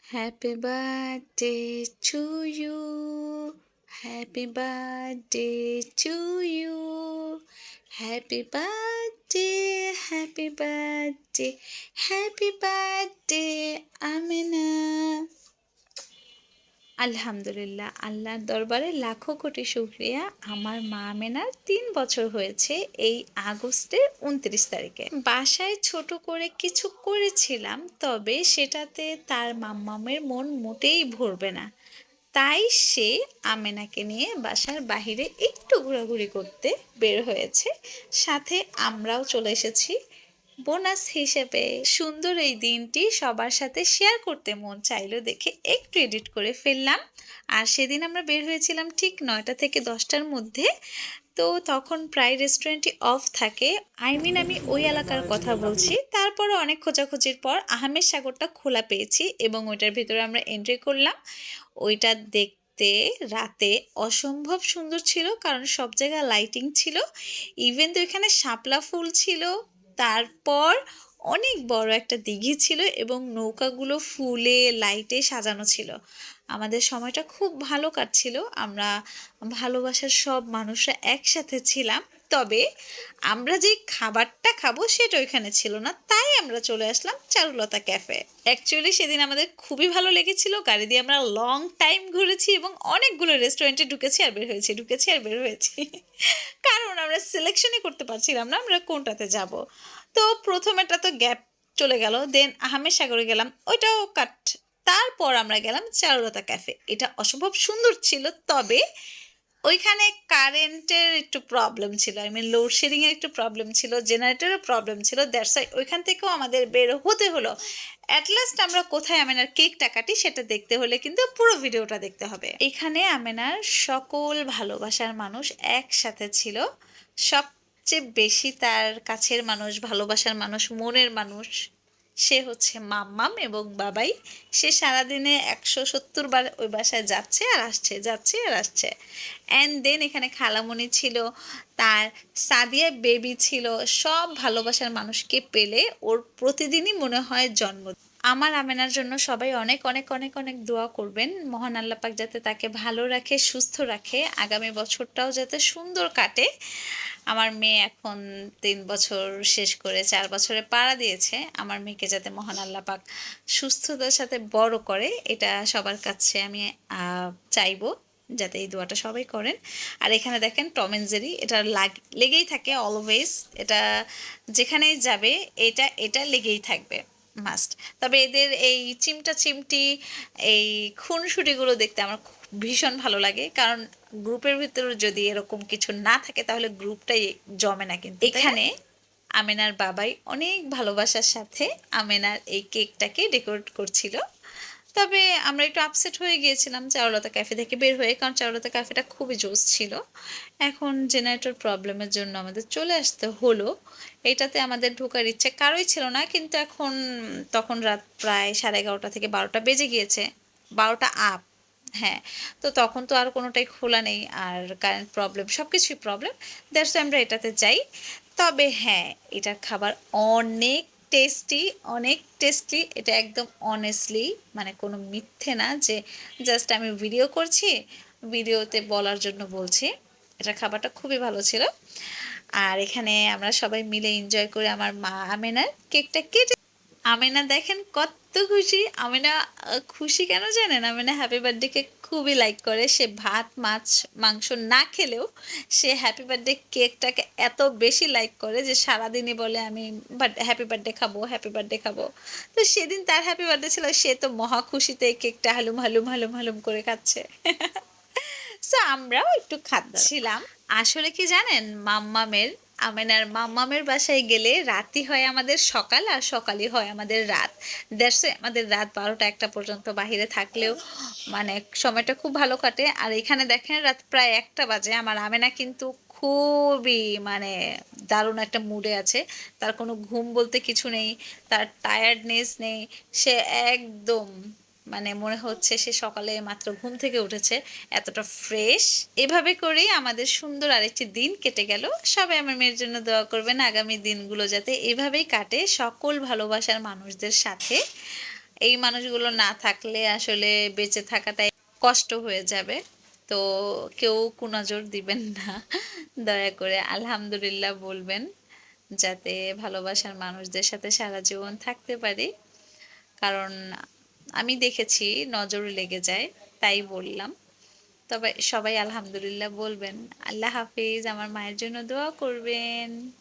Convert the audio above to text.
Happy birthday to you. Happy birthday to you. Happy birthday, happy birthday, happy birthday, Amina. আলহামদুলিল্লাহ, আল্লাহর দরবারে লাখো কোটি শুকরিয়া। আমার মা আমেনার ৩ বছর হয়েছে এই আগস্টের ২৯ তারিখে। বাসায় ছোট করে কিছু করেছিলাম, তবে সেটাতে তার মাম্মামের মন মোটেই ভরবে না। তাই সে আমেনাকে নিয়ে বাসার বাহিরে একটু ঘোরাঘুরি করতে বের হয়েছে। সাথে আমরাও চলে এসেছি বোনাস হিসেবে। সুন্দর এই দিনটি সবার সাথে শেয়ার করতে মন চাইলো দেখে একটু এডিট করে ফেললাম। আর সেদিন আমরা বের হয়েছিলাম ঠিক ৯টা থেকে ১০টার মধ্যে। তো তখন প্রায় রেস্টুরেন্টই অফ থাকে। আমি ওই এলাকার কথা বলছি। তারপরে অনেক খোঁজাখুঁজির পর আহমেদ সাগরটা খোলা পেয়েছি এবং ওইটার ভিতরে আমরা এন্ট্রি করলাম। ওইটা দেখতে রাতে অসম্ভব সুন্দর ছিল, কারণ সব জায়গায় লাইটিং ছিল। ইভেন তো এখানে শাপলা ফুল ছিল। তারপর অনেক বড় একটা দিঘি ছিল এবং নৌকাগুলো ফুলে লাইটে সাজানো ছিল। আমাদের সময়টা খুব ভালো কাটছিল। আমরা ভালোবাসার সব মানুষরা একসাথে ছিলাম। তবে আমরা যে খাবারটা খাবো সেটা ওইখানে ছিল না, তাই আমরা চলে আসলাম চারুলতা ক্যাফে। অ্যাকচুয়ালি সেদিন আমাদের খুবই ভালো লেগেছিল। গাড়ি দিয়ে আমরা লং টাইম ঘুরেছি এবং অনেকগুলো রেস্টুরেন্টে ঢুকেছি আর বের হয়েছি, ঢুকেছি আর বের হয়েছি। কারণ আমরা সিলেকশনই করতে পারছিলাম না আমরা কোনটাতে যাব। তো প্রথমেটা তো গ্যাপ চলে গেল, দেন আহমেদ সাগরে গেলাম, ওইটাও কাট। তারপর আমরা গেলাম চারুলতা ক্যাফে। এটা অসম্ভব সুন্দর ছিল, তবে ওইখানে কারেন্টের একটু প্রবলেম ছিল। লোডশেডিংয়ের একটু প্রবলেম ছিল, জেনারেটরের প্রবলেম ছিল। দ্যাটস ওয়াই ওইখান থেকেও আমাদের বের হতে হলো। অ্যাট লাস্ট আমরা কোথায় আমেনার কেকটা কাটি সেটা দেখতে হলে কিন্তু পুরো ভিডিওটা দেখতে হবে। এখানে আমেনার সকল ভালোবাসার মানুষ একসাথে ছিল। সবচেয়ে বেশি তার কাছের মানুষ, ভালোবাসার মানুষ, মনের মানুষ সে হচ্ছে মাম্মাম এবং বাবাই। সে সারাদিনে ১৭০ বার ওই বাসায় যাচ্ছে আর আসছে, যাচ্ছে আর আসছে। অ্যান্ড দেন এখানে খালামণি ছিল, তার সাদিয়া বেবি ছিল। সব ভালোবাসার মানুষকে পেলে ওর প্রতিদিনই মনে হয় জন্ম। আমার আমেনার জন্য সবাই অনেক অনেক অনেক অনেক দোয়া করবেন। মহান আল্লাহ পাক যাতে তাকে ভালো রাখে, সুস্থ রাখে, আগামী বছরটাও যাতে সুন্দর কাটে। আমার মেয়ে এখন ৩ বছর শেষ করে ৪ বছরে পাড়া দিয়েছে। আমার মেয়েকে যাতে মহান আল্লাহ পাক সুস্থতার সাথে বড় করে, এটা সবার কাছে আমি চাইবো, যাতে এই দোয়াটা সবাই করেন। আর এখানে দেখেন টম এন্ড জেরি, এটা লেগেই থাকে অলওয়েজ। এটা যেখানেই যাবে এটা এটা লেগেই থাকবে, মাস্ট। তবে এদের এই চিমটা চিমটি, এই খুনসুটিগুলো দেখতে আমার ভীষণ ভালো লাগে, কারণ গ্রুপের ভিতরে যদি এরকম কিছু না থাকে তাহলে গ্রুপটাই জমে না। কিন্তু এখানে আমেনার বাবাই অনেক ভালোবাসার সাথে আমেনার এই কেকটাকে ডেকোরেট করছিল। তবে আমরা একটু আপসেট হয়ে গিয়েছিলাম চারুলতা ক্যাফে থেকে বের হয়ে, কারণ চারুলতা ক্যাফেটা খুবই জোস ছিল। এখন জেনারেটর প্রবলেমের জন্য আমাদের চলে আসতে হলো। এটাতে আমাদের ঢোকার ইচ্ছে কারোই ছিল না, কিন্তু এখন তখন রাত প্রায় 11:30 থেকে 12টা বেজে গিয়েছে, 12টা আপ। হ্যাঁ, তো তখন তো আর কোনোটাই খোলা নেই, আর কারেন্ট প্রবলেম, সব কিছুই প্রবলেম। দ্যাটস আমরা এটাতে যাই। তবে হ্যাঁ, এটার খাবার অনেক টেস্টি, অনেক টেস্টি। এটা একদম অনেস্টলি, মানে কোনো মিথ্যে না যে জাস্ট আমি ভিডিও করছি, ভিডিওতে বলার জন্য বলছি। এটা খাবারটা খুবই ভালো ছিল। আর এখানে আমরা সবাই মিলে এনজয় করে আমার মা আমেনার কেকটা কেটে, আমেনা দেখেন কত খুশি। আমেনা খুশি কেন জানেন? আমেনা হ্যাপি বার্থডে কেক খুবই লাইক করে। সে ভাত মাছ মাংস না খেলেও সে হ্যাপি বার্থডে কেকটাকে এত বেশি লাইক করে যে সারাদিনই বলে আমি হ্যাপি বার্থডে খাবো, হ্যাপি বার্থডে খাবো। তো সেদিন তার হ্যাপি বার্থডে ছিল, সে তো মহা খুশিতে এই কেকটা হালুম হালুম হালুম হালুম করে খাচ্ছে। সো আমরাও একটু খাচ্ছিলাম। আসলে কি জানেন, আমেনার মাম্মামের বাসায় গেলে রাতই হয় আমাদের সকাল, আর সকালই হয় আমাদের রাত। দ্যাটস আমাদের রাত 12টা 1টা পর্যন্ত বাহিরে থাকলেও মানে সময়টা খুব ভালো কাটে। আর এখানে দেখেন রাত প্রায় 1টা বাজে। আমার আমেনা কিন্তু খুবই মানে দারুণ একটা মুডে আছে। তার কোনো ঘুম বলতে কিছু নেই, তার টায়ার্ডনেস নেই। সে একদম মানে মনে হচ্ছে সে সকালে মাত্র ঘুম থেকে উঠেছে, এতটা ফ্রেশ। এভাবে করেই আমাদের সুন্দর আরেকটি দিন কেটে গেল। সবাই আমার মেয়ের জন্য দোয়া করবেন আগামী দিনগুলো যাতে এভাবেই কাটে সকল ভালোবাসার মানুষদের সাথে। এই মানুষগুলো না থাকলে আসলে বেঁচে থাকাটাই কষ্ট হয়ে যাবে। তো কেউ কুনজর দিবেন না, দয়া করে আলহামদুলিল্লাহ বলবেন, যাতে ভালোবাসার মানুষদের সাথে সারা জীবন থাকতে পারি। কারণ আমি দেখেছি নজর লেগে যায়, তাই বললাম। তবে সবাই আলহামদুলিল্লাহ বলবেন। আল্লাহ হাফিজ, আমার মায়ের জন্য দোয়া করবেন।